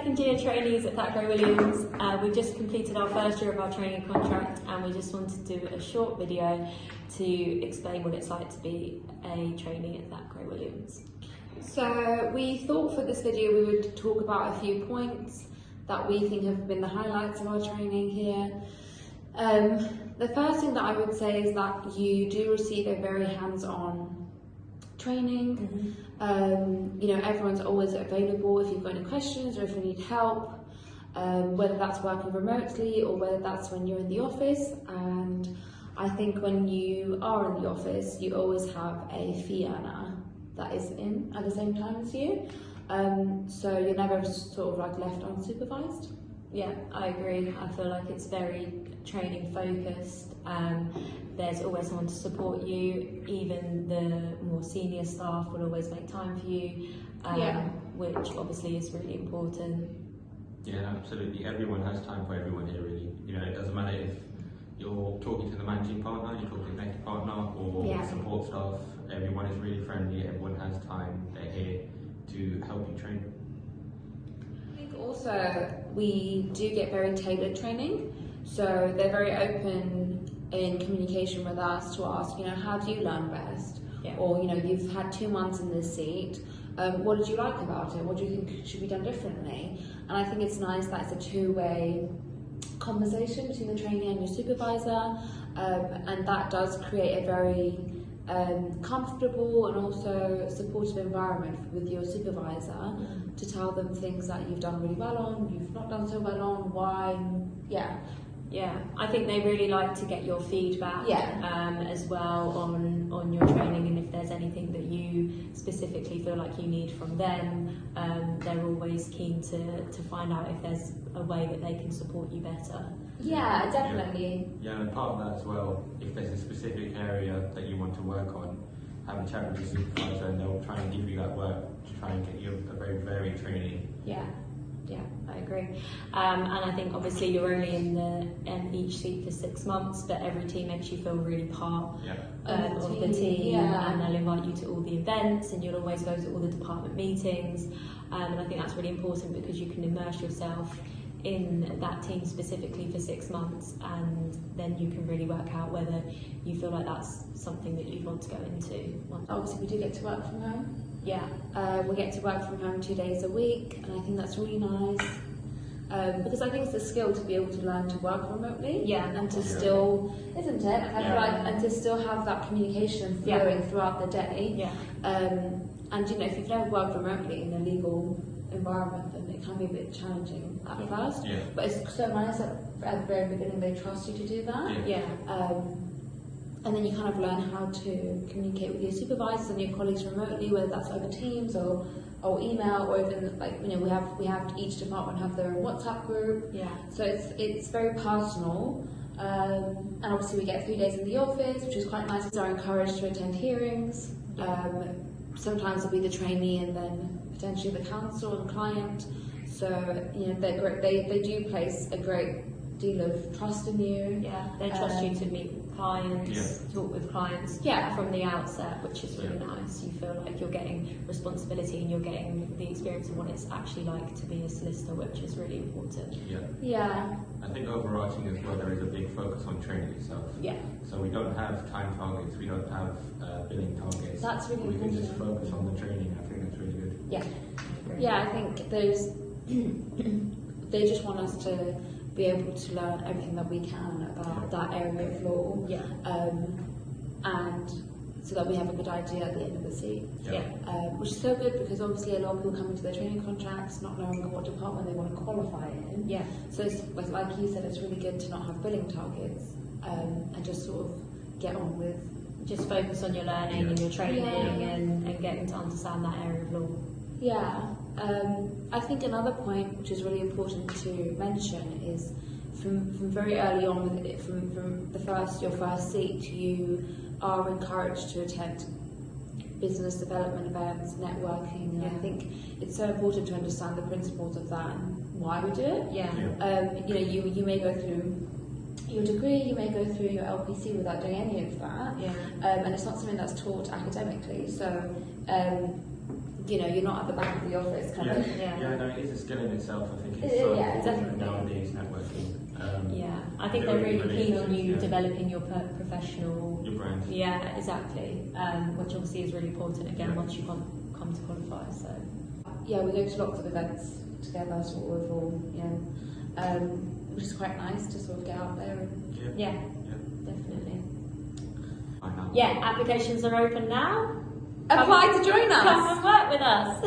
second year trainees at Thackray Williams. We've just completed our first year of our training contract, and we just wanted to do a short video to explain what it's like to be a trainee at Thackray Williams. So we thought for this video we would talk about a few points that we think have been the highlights of our training here. The first thing that I would say is that you do receive a very hands-on training. Everyone's always available if you've got any questions or if you need help, whether that's working remotely or whether that's when you're in the office. And I think when you are in the office, you always have a fee earner that is in at the same time as you, so you're never sort of like left unsupervised. Yeah, I agree. I feel like it's very training focused. There's always someone to support you. Even the more senior staff will always make time for you, which obviously is really important. Yeah, absolutely. Everyone has time for everyone here, really. It doesn't matter if you're talking to the managing partner, you're talking to the next partner, or support staff. Everyone is really friendly. Everyone has time. They're here to help you train. I think also we do get very tailored training, so they're very open in communication with us to ask, how do you learn best? Yeah. Or, you've had 2 months in this seat, what did you like about it? What do you think should be done differently? And I think it's nice that it's a two-way conversation between the trainee and your supervisor, and that does create a very comfortable and also supportive environment with your supervisor to tell them things that you've done really well on, you've not done so well on, why. Yeah, I think they really like to get your feedback as well on your training, and if there's anything that you specifically feel like you need from them, they're always keen to find out if there's a way that they can support you better. Yeah, definitely. Yeah, and part of that as well, if there's a specific area that you want to work on, have a chat with your supervisor and they'll try and give you that work to try and get you a very varied training. Yeah, I agree. And I think obviously you're only in each seat for 6 months, but every team makes you feel really part of the team, and they'll invite you to all the events, and you'll always go to all the department meetings. And I think that's really important because you can immerse yourself in that team specifically for 6 months, and then you can really work out whether you feel like that's something that you'd want to go into. Obviously we do get to work from home. Yeah. We get to work from home 2 days a week, and I think that's really nice, because I think it's a skill to be able to learn to work remotely, and to still, isn't it? I feel like, and to still have that communication flowing throughout the day. And if you've never worked remotely in a legal environment, then it can be a bit challenging at first. But it's so nice that at the very beginning they trust you to do that. And then you kind of learn how to communicate with your supervisors and your colleagues remotely, whether that's over Teams or email, or even we have each department have their own WhatsApp group. So it's very personal. And obviously we get 3 days in the office, which is quite nice. We are encouraged to attend hearings. Sometimes it'll be the trainee and then potentially the counsel and client. So they're great. They do place a great deal of trust in you. Yeah, they trust you to meet clients, talk with clients from the outset, which is really nice. You feel like you're getting responsibility and you're getting the experience of what it's actually like to be a solicitor, which is really important. I think overarching as well, there is a big focus on training itself. So we don't have time targets, we don't have billing targets. That's really We important. can just focus on the training. I think that's really good. I think they just want us to be able to learn everything that we can about that area of law, and so that we have a good idea at the end of the seat. Which is so good, because obviously a lot of people come into their training contracts not knowing what department they want to qualify in. So it's like you said, it's really good to not have billing targets, and just sort of get on with, just focus on your learning and your training and getting to understand that area of law. I think another point which is really important to mention is from very early on, from your first seat, you are encouraged to attend business development events, networking. And I think it's so important to understand the principles of that and why we do it. You may go through your degree, you may go through your LPC without doing any of that, and it's not something that's taught academically. So you know, you're not at the back of the office kind of. Yeah, no, it is a skill in itself. I think it's so important nowadays, networking. I think they're really keen on you developing your professional... Your brand. Yeah, exactly. Which obviously is really important, again, once you come to qualify, so... Yeah, we go to lots of events together, sort of, or, which is quite nice to sort of get out there. And yeah, definitely. Yeah, applications are open now. Apply to join us! Come and work with us!